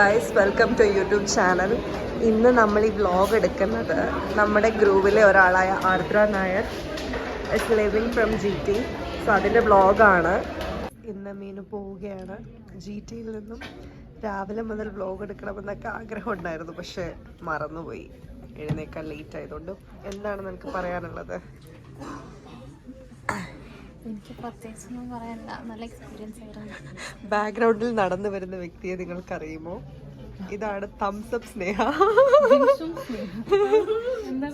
Guys welcome to YouTube channel. ഇന്ന് നമ്മൾ ഈ വ്ലോഗ് എടുക്കുന്നത് നമ്മുടെ ഗ്രൂപ്പിലെ ഒരാളായ Ardra Nair is living from GT. So അതിൻ്റെ വ്ലോഗാണ്. ഇന്ന് മീനു പോവുകയാണ് GTയിൽ നിന്നും. രാവിലെ മുതൽ വ്ലോഗ് എടുക്കണമെന്നൊക്കെ ആഗ്രഹം ഉണ്ടായിരുന്നു, പക്ഷേ മറന്നുപോയി, എഴുന്നേക്കാൻ ലേറ്റ് ആയതുകൊണ്ട്. എന്താണ് നിനക്ക് പറയാനുള്ളത്? എനിക്ക് പ്രത്യേകിച്ചൊന്നും പറയാനില്ല, നല്ല എക്സ്പീരിയൻസ് ആയിരുന്നു. ബാക്ക്ഗ്രൗണ്ടിൽ നടന്നു വരുന്ന വ്യക്തിയെ നിങ്ങൾക്കറിയുമോ? ഇതാണ് തംസ് അപ്പ് സ്നേഹ.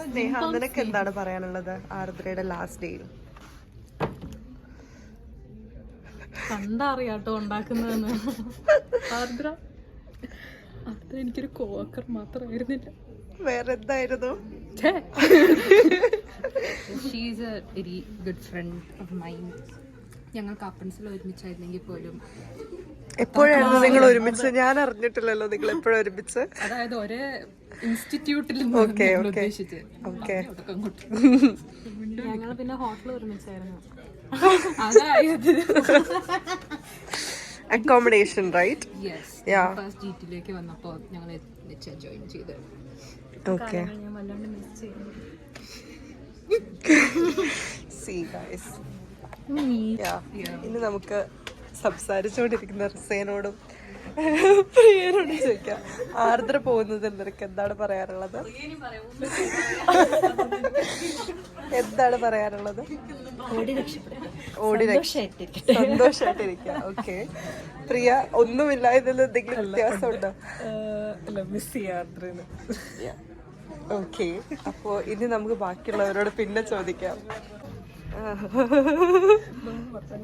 സ്നേഹ, നിനക്ക് എന്താണ് പറയാനുള്ളത് ആർദ്രയുടെ ലാസ്റ്റ് ഡേയിൽ? കണ്ടറിയാട്ടോ ഉണ്ടാക്കുന്നതെന്ന്. ആർദ്ര എനിക്കൊരു കോവക്കർ മാത്രമായിരുന്നില്ല, വേറെ എന്തായിരുന്നു? She's A very good friend of mine. ഞങ്ങൾ കപ്പിൾസിൽ ഒരുമിച്ചായിരുന്നെങ്കിൽ പോലും. എപ്പോഴായിരുന്നു നിങ്ങൾ ഒരുമിച്ച്? ഞാൻ അറിഞ്ഞിട്ടില്ലല്ലോ നിങ്ങൾ എപ്പോഴും ഒരുമിച്ച്. അതായത് ഒരേ ഇൻസ്റ്റിറ്റ്യൂട്ടിൽ ഉദ്ദേശിച്ച്. ഞങ്ങൾ പിന്നെ ഹോട്ടലിൽ ഒരുമിച്ചായിരുന്നു. അതായത് അക്കോമഡേഷൻ, റൈറ്റ്? ഫസ്റ്റ് GTയിലേക്ക് വന്നപ്പോൾ ഞങ്ങൾ ജോയിൻ ചെയ്ത്. ഓക്കെ. ഞാൻ വല്ലാണ്ട് മിസ് ചെയ്യുന്നു. ഇനി നമുക്ക് സംസാരിച്ചുകൊണ്ടിരിക്കുന്ന റിസേനോടും പ്രിയനോടും ചോദിക്കാം. ആർദ്ര പോകുന്നത് നിനക്ക് എന്താണ് പറയാനുള്ളത്? എന്താണ് പറയാനുള്ളത്? സന്തോഷായിട്ടിരിക്കുക. ഓക്കെ. പ്രിയ, ഒന്നുമില്ല, ഇതിൽ എന്തെങ്കിലും വ്യത്യാസമുണ്ടോ? മിസ് ചെയ്യാർദ്രന്. ഓക്കെ. അപ്പോ ഇനി നമുക്ക് ബാക്കിയുള്ളവരോട് പിന്നെ ചോദിക്കാം.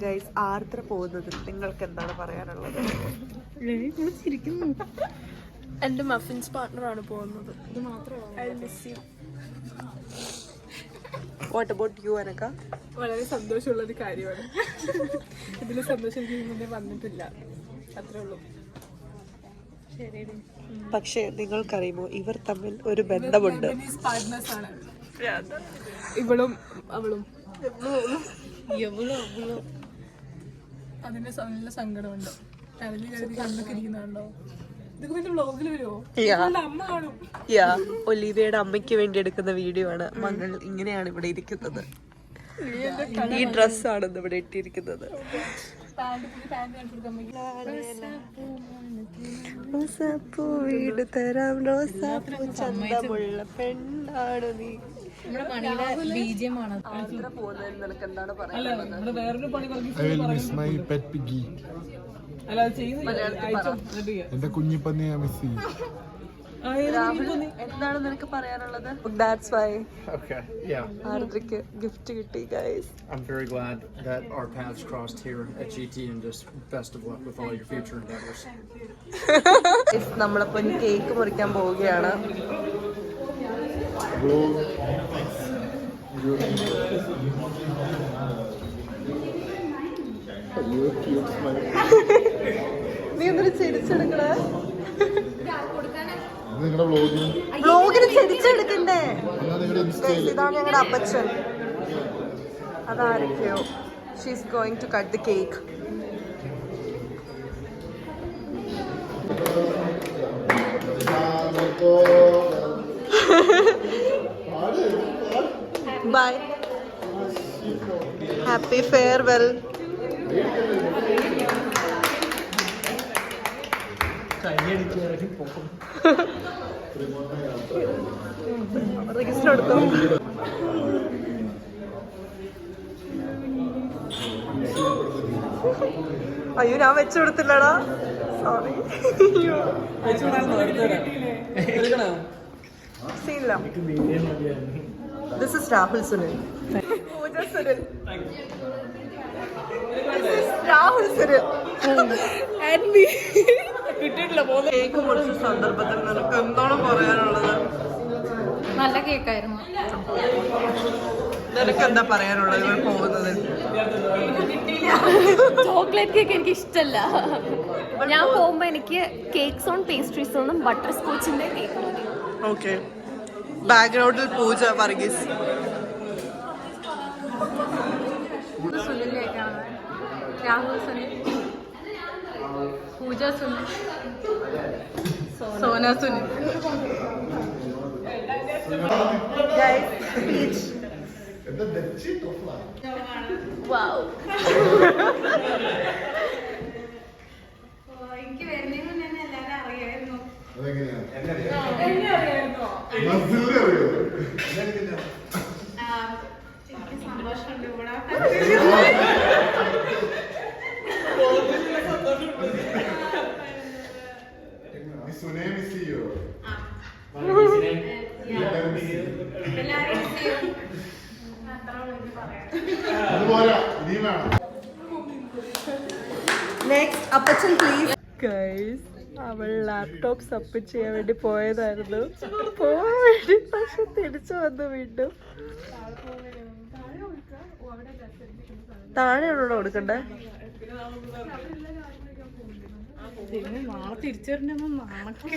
ഗൈസ്, ആർദ്ര പോകുന്നതിൽ നിങ്ങൾക്ക് എന്താണ് പറയാനുള്ളത്? എന്റെ മഫിൻസ് പാർട്ട്ണറാണ് പോകുന്നത്. ഇത് മാത്രമാണ്. വാട്ട് അബൌട്ട് യു, അനക? വളരെ സന്തോഷമുള്ളൊരു കാര്യമാണ്. ഇതിൽ സന്തോഷം എനിക്ക് മുന്നേ വന്നിട്ടില്ല, അത്രേ ഉള്ളൂ. ശരി. പക്ഷേ നിങ്ങൾക്കറിയുമോ, ഇവർ തമ്മിൽ ഒരു ബന്ധമുണ്ട്. ഇവളും അവളും. അതിന്റെ നല്ല സങ്കടമുണ്ട്. കരഞ്ഞു കരുതി കണ്ണൊക്കെ ഇരിക്കുന്നുണ്ടോ? ഇതൊക്കെ പിന്നെ വ്ലോഗിൽ വരുമോ? അമ്മ കാണും. ഒലീവയുടെ അമ്മയ്ക്ക് വേണ്ടി എടുക്കുന്ന വീഡിയോ ആണ്. മകൾ ഇങ്ങനെയാണ് ഇവിടെ ഇരിക്കുന്നത്. ഈ ഡ്രസ്സാണ് ഇവിടെ ഇട്ടിരിക്കുന്നത്. റോസാപ്പൂ വീട് തരാം, റോസാപ്പൂ ചന്തമുള്ള പെണ്ണാണ് നീ. ആർദ്ര പോകുന്നതിൽ നിനക്ക് എന്താണ് പറയാനുള്ളത്? എന്റെ കുഞ്ഞിപ്പന്നിയെ മിസ് ചെയ്യും. എന്താണ് നിനക്ക് പറയാനുള്ളത്? That's why ആർദ്രയ്ക്ക് ഗിഫ്റ്റ് കിട്ടി. guys, I'm very glad that our paths crossed here at GT, and just best of luck with all your future endeavors. നമ്മളിപ്പോ കേക്ക് മുറിക്കാൻ പോവുകയാണ്. നീ എന്തൊരു ചിരിച്ചെടുക്കണേ? വ്ലോഗിന് ചിരിച്ചെടുക്കണ്ടേ? ഇതാണ് ഞങ്ങളുടെ അപ്പച്ചൻ. അതാരൊക്കെയോ. She's going to cut the cake. Bye. Happy farewell. Register എടുത്തോ? അയ്യോ, ഞാൻ വെച്ചു കൊടുത്തില്ലടാ, സോറി. സീനില്ല. This is Rahul Sunil. Pooja Sunil. This is Rahul Sunil. And me. Cake മുറിച്ച സന്ദർഭത്തിൽ നിനക്ക് എന്താണ് പറയാനുള്ളത്? നല്ല കേക്കായിരുന്നു. നിനക്ക് എന്താ പറയാനുള്ളത് ഇവർ പോകുന്നത്? ചോക്ലേറ്റ് കേക്ക് എനിക്ക് ഇഷ്ടമല്ല. ഞാൻ പോകുമ്പോ എനിക്ക് കേക്ക്സ് ഓൺ പേസ്ട്രീസ് ഒന്നും ബട്ടർ സ്കോച്ചിന്റെ കേക്ക് മതി. ഓക്കെ. ബാക്ക്ഗ്രൗണ്ടിൽ പൂജ വർഗീസ്. സുനിലിലേക്കാണ് രാഹുൽ സുനിൽ. പൂജ സുനിൽ, സോന സുനിൽ. സ്പീച്ച്. എനിക്ക് വരുന്നതിന് മുന്നേ എല്ലാവരും അറിയായിരുന്നു. എനിക്ക് സന്തോഷമുണ്ട് ഇവിടെ സുനെ മിസ് ചെയ്യോ? എല്ലാവരും അത്ര വലിയ പറയാം. അതുപോലെ ഇനിയും വേണം. Next Appachan please. ഗൈസ്, അവൾ ലാപ്ടോപ്പ് സബ്മിറ്റ് ചെയ്യാൻ വേണ്ടി പോയതായിരുന്നു. പോവാൻ വേണ്ടി പക്ഷെ തിരിച്ചു വന്നു വീണ്ടും. താഴെ എവിടെ കൊടുക്കണ്ടേ? നാളെ തിരിച്ചറിഞ്ഞൊന്നും നാണക്കെ